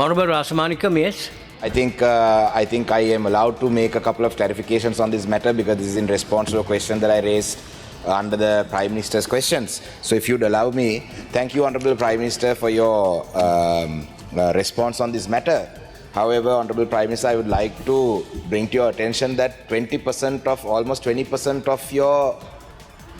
Honorable Rasamanikam, yes. I think I am allowed to make a couple of clarifications on this matter because this is in response to a question that I raised under the Prime Minister's questions. So if you'd allow me, thank you, Honorable Prime Minister, for your response on this matter. However, Honorable Prime Minister, I would like to bring to your attention that almost 20% of your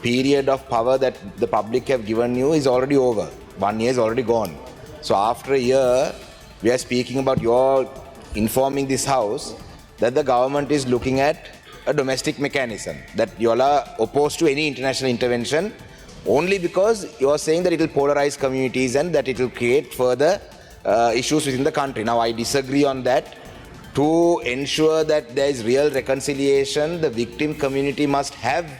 period of power that the public have given you is already over. 1 year is already gone. So after a year, we are speaking about your informing this House that the government is looking at a domestic mechanism, that you all are opposed to any international intervention only because you are saying that it will polarize communities and that it will create further issues within the country. Now, I disagree on that. To ensure that there is real reconciliation, the victim community must have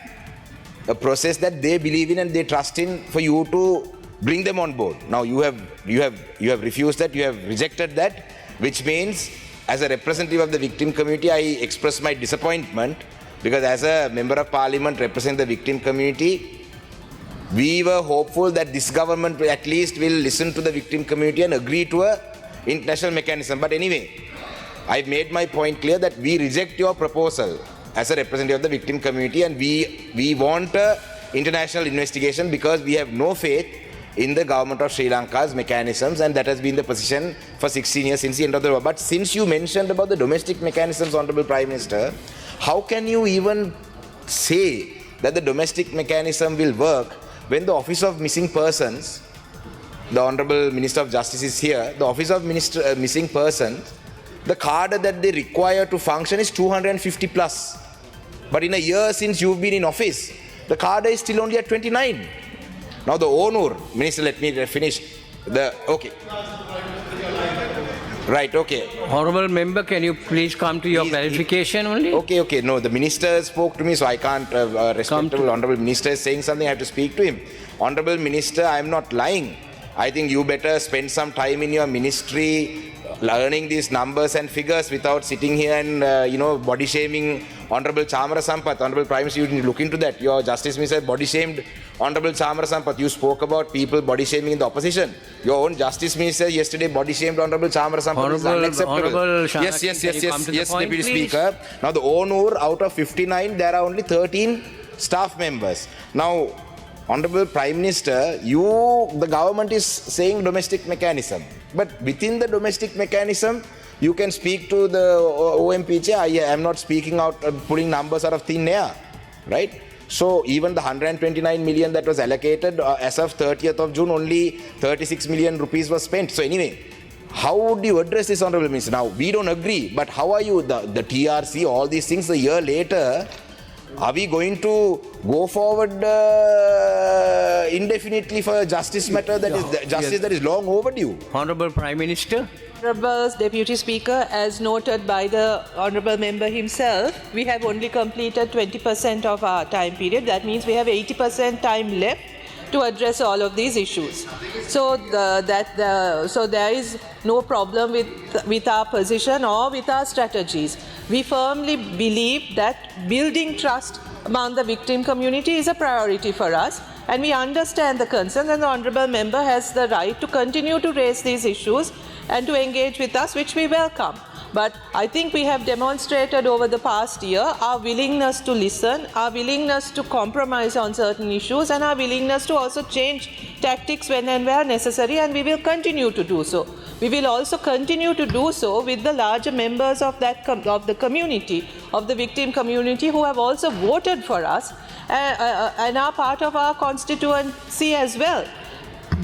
a process that they believe in and they trust in for you to bring them on board. Now, you have refused that, you have rejected that, which means as a representative of the victim community, I express my disappointment because as a member of parliament representing the victim community, we were hopeful that this government at least will listen to the victim community and agree to a international mechanism. But anyway, I've made my point clear that we reject your proposal as a representative of the victim community, and we want an international investigation because we have no faith in the government of Sri Lanka's mechanisms, and that has been the position for 16 years since the end of the war. But since you mentioned about the domestic mechanisms, Honorable Prime Minister, how can you even say that the domestic mechanism will work when the Office of Missing Persons, the Honorable Minister of Justice is here, the Office of Missing Persons, the cadre that they require to function is 250 plus. But in a year since you've been in office, the cadre is still only at 29. Now the owner, Minister, let me finish. Okay. Right, okay. Honorable member, can you please come to your clarification only? Okay. No, the Minister spoke to me, so I can't, respectable Honorable Minister is saying something, I have to speak to him. Honorable Minister, I am not lying. I think you better spend some time in your ministry learning these numbers and figures without sitting here and, body shaming Honorable Chamara Sampath. Honorable Prime Minister, you need to look into that. Your Justice Minister body shamed Honorable Chamara Sampath. You spoke about people body shaming in the opposition. Your own Justice Minister yesterday body shamed Honorable Chamara Sampath. It's unacceptable. Yes, Deputy Speaker. Now the owner, out of 59, there are only 13 staff members. Now, Honorable Prime Minister, the government is saying domestic mechanism. But within the domestic mechanism, you can speak to the OMPJ. I am not speaking out, pulling numbers out of thin air, right? So even the 129 million that was allocated, as of 30th of June, only 36 million rupees was spent. So anyway, how would you address this, Honorable Minister? Now, we don't agree, but how are you, the TRC, all these things a year later, are we going to go forward indefinitely for a justice matter that is that is long overdue? Honorable Prime Minister. Honorable Deputy Speaker, as noted by the Honorable Member himself, we have only completed 20% of our time period. That means we have 80% time left to address all of these issues. So there is no problem with our position or with our strategies. We firmly believe that building trust among the victim community is a priority for us, and we understand the concerns, and the Honourable Member has the right to continue to raise these issues and to engage with us, which we welcome. But I think we have demonstrated over the past year our willingness to listen, our willingness to compromise on certain issues, and our willingness to also change tactics when and where necessary, and we will continue to do so. We will also continue to do so with the larger members of the community, of the victim community, who have also voted for us and are part of our constituency as well.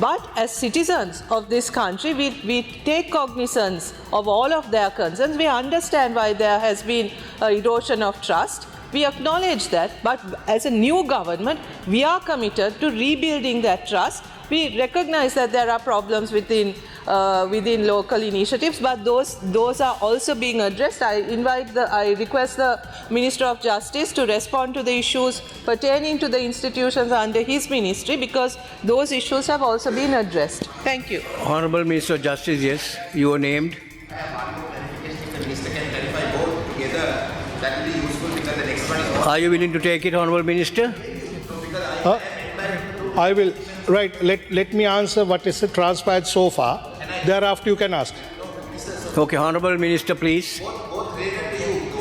But as citizens of this country, we take cognizance of all of their concerns. We understand why there has been an erosion of trust. We acknowledge that. But as a new government, we are committed to rebuilding that trust. We recognize that there are problems within local initiatives, but those are also being addressed. I request the Minister of Justice to respond to the issues pertaining to the institutions under his ministry, because those issues have also been addressed. Thank you. Honorable Minister of Justice, yes, you were named. If the Minister can clarify both together, that will be useful because the next one is... Are you willing to take it, Honorable Minister? I will. Right. Let me answer what is transpired so far. Thereafter, you can ask. Okay, Honorable Minister, please.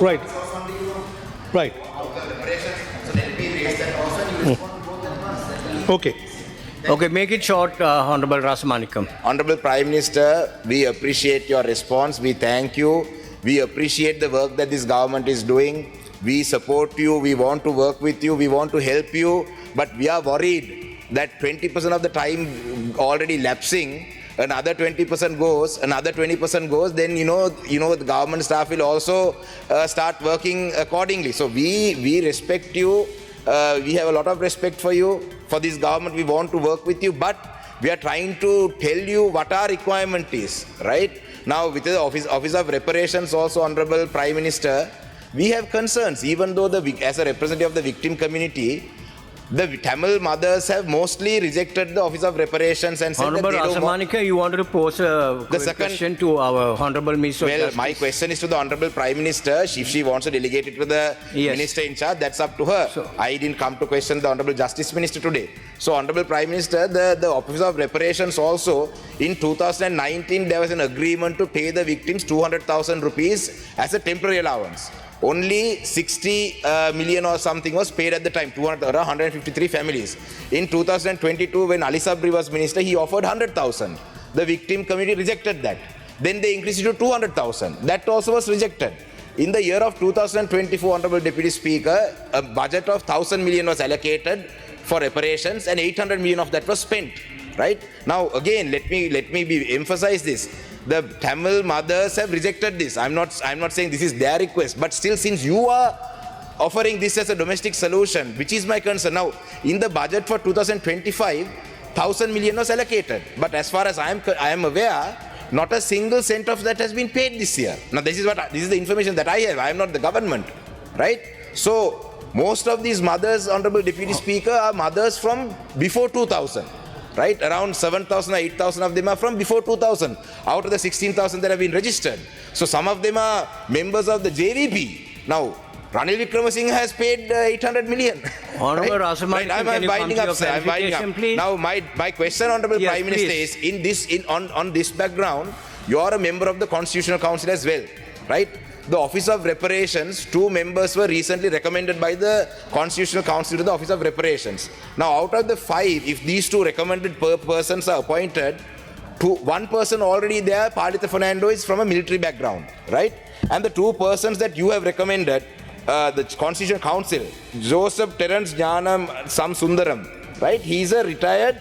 Right. Right. Okay. Okay, make it short, Honorable Rasamanikam. Honorable Prime Minister, we appreciate your response. We thank you. We appreciate the work that this government is doing. We support you. We want to work with you. We want to help you. But we are worried that 20% of the time already lapsing, another 20% goes, another 20% goes, then the government staff will also start working accordingly. So we respect you. We have a lot of respect for you. For this government, we want to work with you, but we are trying to tell you what our requirement is, right? Now, with the Office of Reparations also, Honorable Prime Minister, we have concerns, even though as a representative of the victim community, the Tamil mothers have mostly rejected the Office of Reparations and said Honorable that they don't want... Rasamanikam, you wanted to pose a question to our Honorable Minister. Well, my question is to the Honorable Prime Minister. If she wants to delegate it to the Minister in charge, that's up to her. So, I didn't come to question the Honorable Justice Minister today. So, Honorable Prime Minister, the Office of Reparations also, in 2019, there was an agreement to pay the victims 200,000 rupees as a temporary allowance. Only 60 million or something was paid at the time, 153 families. In 2022, when Ali Sabri was minister, he offered 100,000. The victim community rejected that. Then they increased it to 200,000. That also was rejected. In the year of 2024, Honorable Deputy Speaker, a budget of 1,000 million was allocated for reparations and 800 million of that was spent. Right? Now, again, let me emphasize this. The Tamil mothers have rejected this. I'm not saying this is their request, but still, since you are offering this as a domestic solution, which is my concern. Now, in the budget for 2025, 1,000 million was allocated. But as far as I am aware, not a single cent of that has been paid this year. Now, this is the information that I have. I am not the government, right? So, most of these mothers, Honorable Deputy Speaker, are mothers from before 2000. Right? Around 7,000 or 8,000 of them are from before 2000, out of the 16,000 that have been registered. So some of them are members of the JVP. Now, Ranil Wickramasinghe has paid 800 million. Honorable Rasamanikam, right? I'm winding up, sir. I'm winding up. Please? Now, my question, Honorable Prime Minister, is on this background, you are a member of the Constitutional Council as well, right? The Office of Reparations, 2 members were recently recommended by the Constitutional Council to the Office of Reparations. Now, out of the 5, if these 2 recommended persons are appointed, 1 person already there, Palitha Fernando, is from a military background, right? And the 2 persons that you have recommended, the Constitutional Council, Joseph Terence Jnanam Samsundaram, right? He's a retired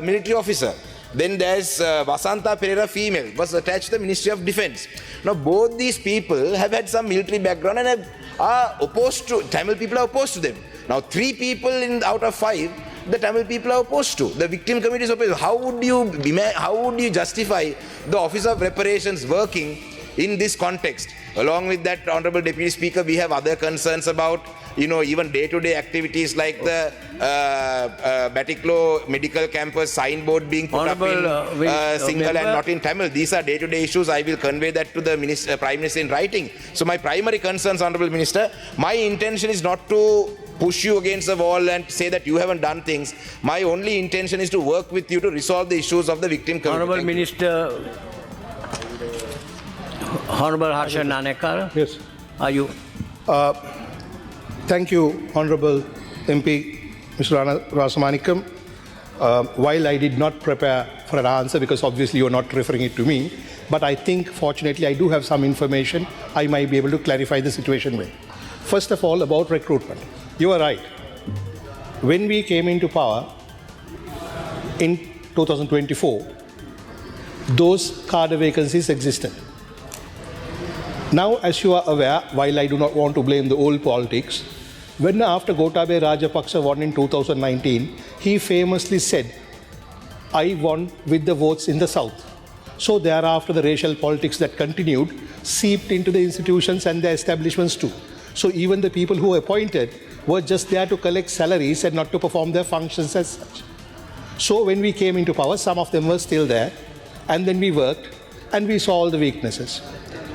military officer. Then there's Vasantha Pereira, female, was attached to the Ministry of Defence. Now, both these people have had some military background and are opposed to, Tamil people are opposed to them. Now, 3 people out of 5, the Tamil people are opposed to. The victim committee is opposed. How would you justify the Office of Reparations working in this context? Along with that, Honorable Deputy Speaker, we have other concerns about, even day-to-day activities like the Batiklo Medical Campus signboard being put up in Sinhala and not in Tamil. These are day-to-day issues. I will convey that to the Prime Minister in writing. So my primary concerns, Honorable Minister, my intention is not to push you against the wall and say that you haven't done things. My only intention is to work with you to resolve the issues of the victim community. Honorable Minister, Honorable Harsha Nanekar. Yes. Are you? Thank you, Honorable MP, Mr. Rasamanikam. While I did not prepare for an answer, because obviously you're not referring it to me, but I think, fortunately, I do have some information I might be able to clarify the situation with. First of all, about recruitment. You are right. When we came into power in 2024, those cadre vacancies existed. Now, as you are aware, while I do not want to blame the old politics, when after Gotabaya Rajapaksa won in 2019, he famously said, I won with the votes in the south. So thereafter, the racial politics that continued seeped into the institutions and the establishments too. So even the people who were appointed were just there to collect salaries and not to perform their functions as such. So when we came into power, some of them were still there, and then we worked and we saw all the weaknesses.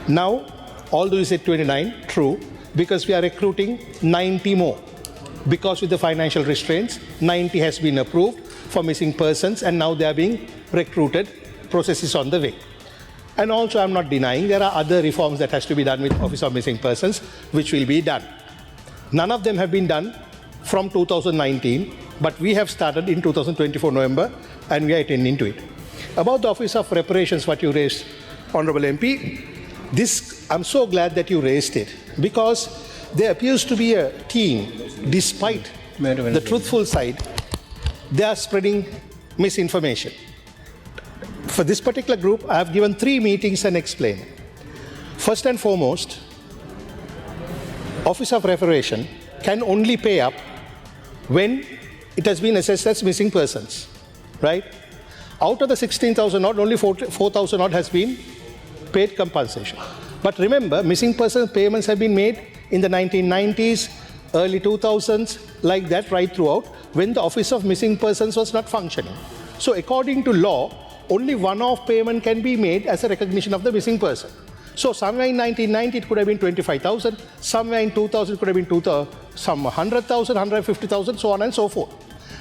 Now, although you said 29, true, because we are recruiting 90 more. Because with the financial restraints, 90 has been approved for missing persons, and now they are being recruited. Process is on the way. And also, I'm not denying there are other reforms that has to be done with Office of Missing Persons, which will be done. None of them have been done from 2019, but we have started in 2024 November, and we are attending to it. About the Office of Reparations, what you raised, Honourable MP, this, I'm so glad that you raised it, because there appears to be a team, despite the truthful side, they are spreading misinformation. For this particular group, I have given 3 meetings and explained. First and foremost, Office of Reparation can only pay up when it has been assessed as missing persons, right? Out of the 16,000 odd, only 4,000 odd has been paid compensation. But remember, missing person payments have been made in the 1990s, early 2000s, like that right throughout, when the Office of Missing Persons was not functioning. So according to law, only one-off payment can be made as a recognition of the missing person. So somewhere in 1990 it could have been 25,000, somewhere in 2000 it could have been some 100,000, 150,000, so on and so forth.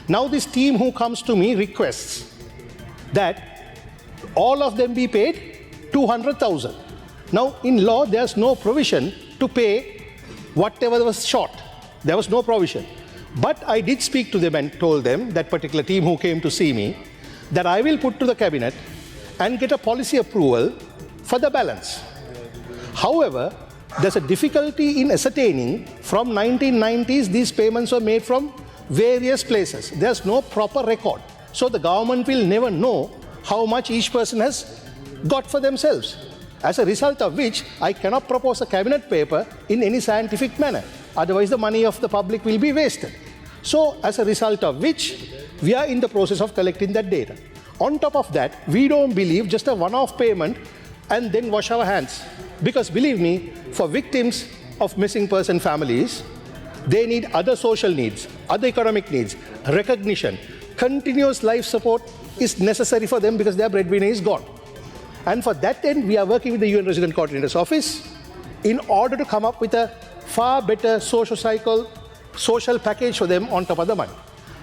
Now this team who comes to me requests that all of them be paid 200,000. Now in law there's no provision to pay whatever was short. There was no provision. But I did speak to them and told them, that particular team who came to see me, that I will put to the cabinet and get a policy approval for the balance. However, there's a difficulty in ascertaining from 1990s these payments were made from various places. There's no proper record. So the government will never know how much each person has got for themselves. As a result of which, I cannot propose a cabinet paper in any scientific manner. Otherwise, the money of the public will be wasted. So, as a result of which, we are in the process of collecting that data. On top of that, we don't believe just a one-off payment and then wash our hands. Because believe me, for victims of missing person families, they need other social needs, other economic needs, recognition, continuous life support is necessary for them because their breadwinner is gone. And for that end, we are working with the UN Resident Coordinator's Office in order to come up with a far better social package for them on top of the money.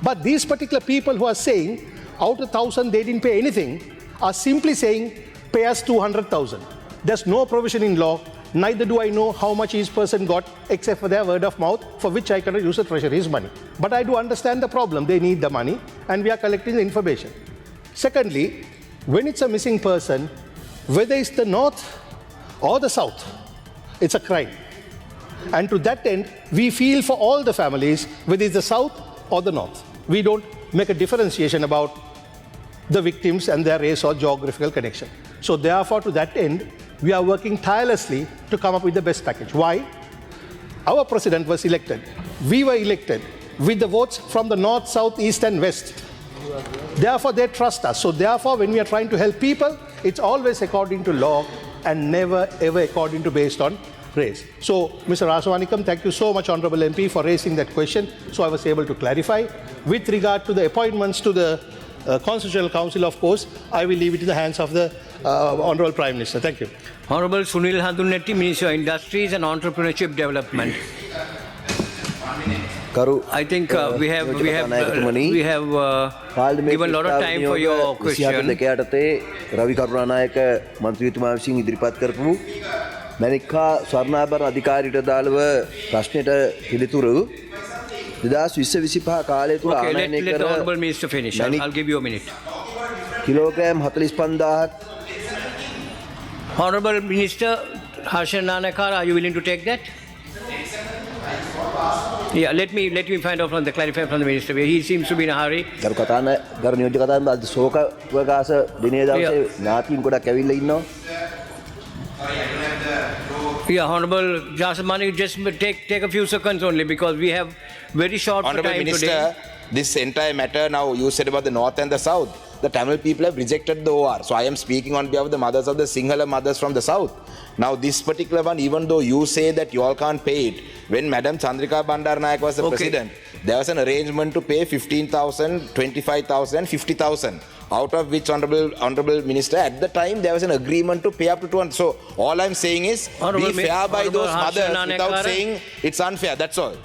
But these particular people who are saying, out of 1,000 they didn't pay anything, are simply saying, pay us 200,000. There's no provision in law, neither do I know how much each person got, except for their word of mouth, for which I cannot use the treasury's money. But I do understand the problem. They need the money, and we are collecting the information. Secondly, when it's a missing person, whether it's the north or the south, it's a crime. And to that end, we feel for all the families, whether it's the south or the north. We don't make a differentiation about the victims and their race or geographical connection. So therefore, to that end, we are working tirelessly to come up with the best package. Why? Our president was elected. We were elected with the votes from the north, south, east, and west. Therefore, they trust us. So therefore, when we are trying to help people, it's always according to law and never ever according to based on race. So, Mr. Rasamanikam, thank you so much, Honourable MP, for raising that question. So I was able to clarify. With regard to the appointments to the Constitutional Council, of course, I will leave it in the hands of the Honourable Prime Minister. Thank you. Honourable Sunil Handunnetti, Minister of Industries and Entrepreneurship Development. I think we have given a lot of time for your question. රවි කරුණානායක මන්ත්‍රීතුමා විසින් ඉදිරිපත් කරපු මැනික්කා ස්වර්ණාභරණ අධිකාරියට දාළව ප්‍රශ්නෙට පිළිතුරු 2025 කාලය තුල ආනයනය let the Honourable Minister finish. I'll give you a minute. Kilogram 45000ක්. Honourable Minister Harshan Nanakar, are you willing to take that? Yeah, let me find out from the clarify from the minister. He seems to be in a hurry. ගරු කතාන ගරු නියෝජ්‍ය කතාන අද ශෝක ප්‍රකාශ දිනේ දවසේ නාට්‍යම් ගොඩක් ඇවිල්ලා ඉන්නවා. Yeah, Honourable Jasamani, just take a few seconds only because we have very short Honourable time Minister, today. this entire matter now, you said about the north and the south. The Tamil people have rejected the OR. So I am speaking on behalf of the mothers of the Sinhala mothers from the south. Now this particular one, even though you say that you all can't pay it, when Madam Chandrika Bandaranayak was the president, there was an arrangement to pay 15,000, 25,000, 50,000. Out of which, Honourable Minister, at the time there was an agreement to pay up to 200. So all I'm saying is, be fair by those mothers without saying it's unfair. That's all.